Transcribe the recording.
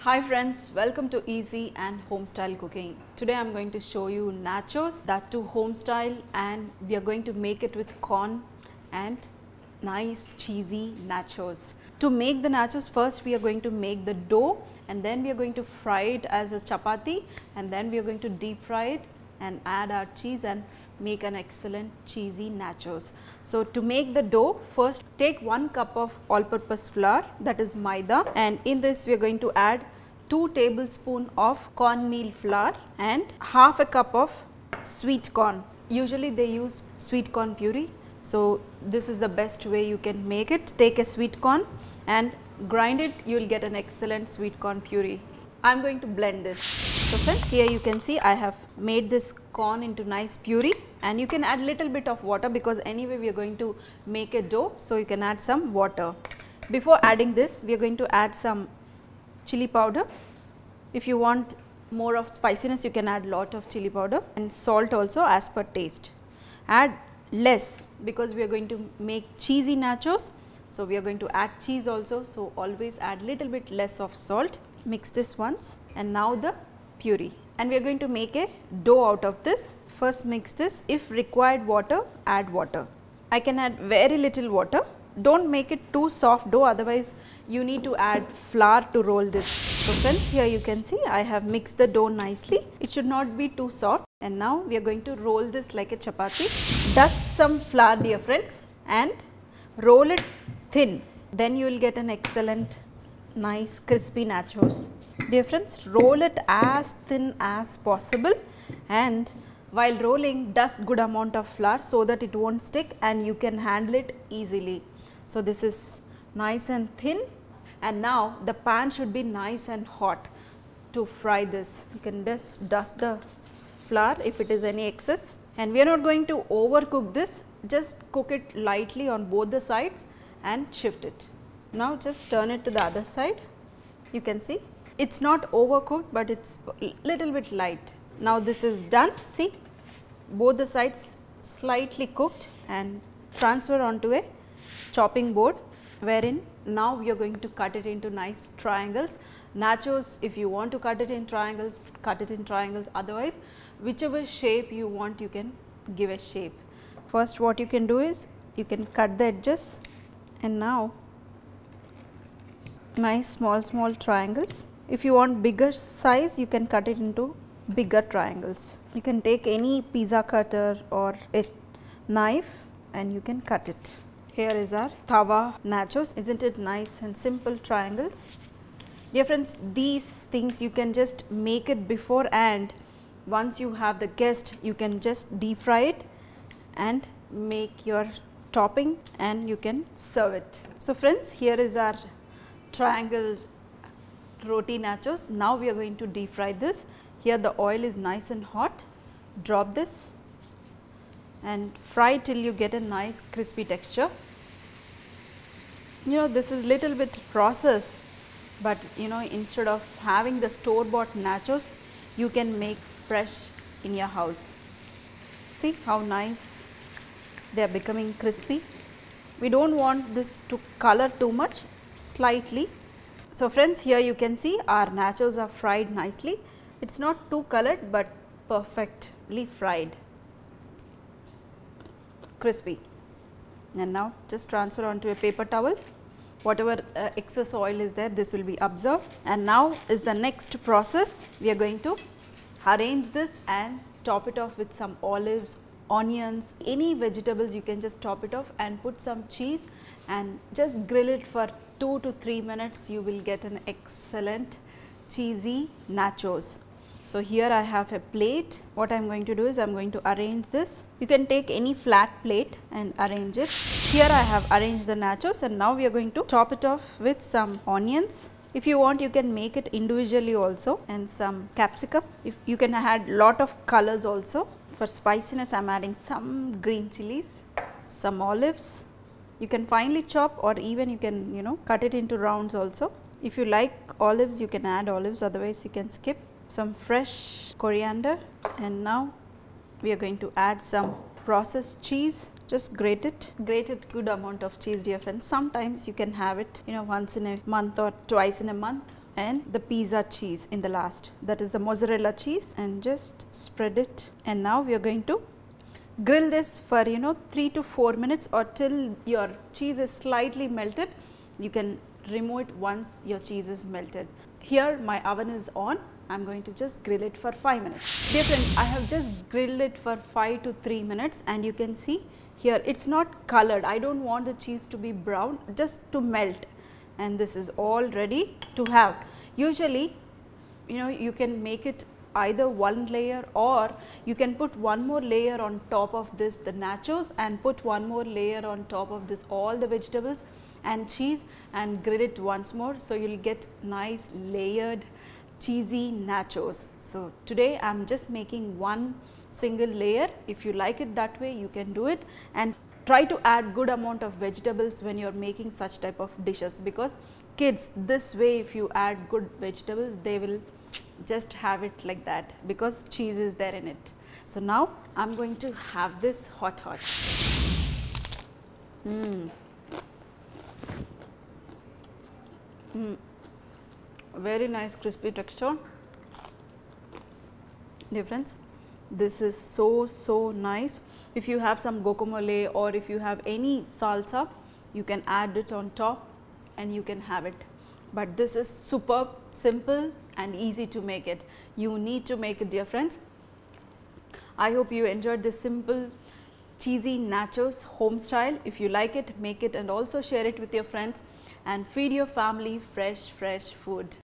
Hi friends, welcome to Easy and Home Style Cooking. Today I am going to show you nachos, that too home style, and we are going to make it with corn and nice cheesy nachos. To make the nachos, first we are going to make the dough and then we are going to fry it as a chapati and then we are going to deep fry it and add our cheese and make an excellent cheesy nachos. So, to make the dough, first take 1 cup of all purpose flour, that is maida, and in this we are going to add 2 tablespoons of cornmeal flour and half a cup of sweet corn. Usually they use sweet corn puree. So, this is the best way you can make it. Take a sweet corn and grind it, you will get an excellent sweet corn puree. I am going to blend this. So friends, here you can see I have made this corn into nice puree, and you can add little bit of water because anyway we are going to make a dough. So, you can add some water. Before adding this, we are going to add some chili powder. If you want more of spiciness, you can add lot of chili powder, and salt also as per taste. Add less because we are going to make cheesy nachos. So, we are going to add cheese also. So, always add little bit less of salt. Mix this once, and now the puree, and we are going to make a dough out of this. First mix this. If required water, add water. I can add very little water. Don't make it too soft dough, otherwise you need to add flour to roll this. So friends, here you can see I have mixed the dough nicely. It should not be too soft, and now we are going to roll this like a chapati. Dust some flour, dear friends, and roll it thin. Then you will get an excellent nice crispy nachos. Dear friends, roll it as thin as possible, and while rolling, dust good amount of flour so that it won't stick and you can handle it easily. So, this is nice and thin, and now the pan should be nice and hot to fry this. You can just dust the flour if it is any excess, and we are not going to overcook this, just cook it lightly on both the sides and shift it. Now, just turn it to the other side. You can see it is not overcooked, but it is little bit light. Now, this is done. See, both the sides slightly cooked, and transfer onto a chopping board, wherein now we are going to cut it into nice triangles. Nachos, if you want to cut it in triangles, cut it in triangles, otherwise whichever shape you want, you can give a shape. First what you can do is you can cut the edges, and now nice small triangles. If you want bigger size, you can cut it into bigger triangles. You can take any pizza cutter or a knife and you can cut it. Here is our tawa nachos. Isn't it nice and simple triangles? Dear friends, these things you can just make it before, and once you have the guest, you can just deep fry it and make your topping and you can serve it. So friends, here is our triangle roti nachos. Now we are going to deep fry this. Here the oil is nice and hot. Drop this and fry till you get a nice crispy texture. You know, this is little bit process, but you know, instead of having the store bought nachos, you can make fresh in your house. See how nice they are becoming crispy. We don't want this to color too much, slightly. So friends, here you can see our nachos are fried nicely. It's not too colored, but perfectly fried, crispy. And now just transfer onto a paper towel. Whatever excess oil is there, this will be absorbed. And now is the next process. We are going to arrange this and top it off with some olives, onions, any vegetables. You can just top it off and put some cheese and just grill it for 2 to 3 minutes. You will get an excellent cheesy nachos. So, here I have a plate. What I am going to do is I am going to arrange this. You can take any flat plate and arrange it. Here I have arranged the nachos, and now we are going to top it off with some onions. If you want, you can make it individually also, and some capsicum. If you can add lot of colors also. For spiciness, I am adding some green chilies, some olives. You can finely chop, or even you can cut it into rounds also. If you like olives, you can add olives, otherwise you can skip. Some fresh coriander, and now we are going to add some processed cheese. Just grate it good amount of cheese, dear friends. Sometimes you can have it once in a month or twice in a month, and the pizza cheese in the last, that is the mozzarella cheese, and just spread it. And now we are going to grill this for 3 to 4 minutes or till your cheese is slightly melted. You can remove it once your cheese is melted. Here my oven is on. I am going to just grill it for 5 minutes. Dear friends, I have just grilled it for 5 to 3 minutes, and you can see here it's not colored. I don't want the cheese to be brown, just to melt, and this is all ready to have. Usually you can make it either one layer, or you can put one more layer on top of this, the nachos, and put one more layer on top of this, all the vegetables and cheese, and grill it once more. So you will get nice layered cheesy nachos. So today I am just making one single layer. If you like it that way, you can do it, and try to add good amount of vegetables when you are making such type of dishes, because kids, this way if you add good vegetables, they will just have it like that, because cheese is there in it. So now I am going to have this hot. Very nice crispy texture. Dear friends, this is so nice. If you have some guacamole or if you have any salsa, you can add it on top and you can have it. But this is super simple and easy to make it. You need to make it, dear friends. I hope you enjoyed this simple cheesy nachos home style. If you like it, make it and also share it with your friends, and feed your family fresh food.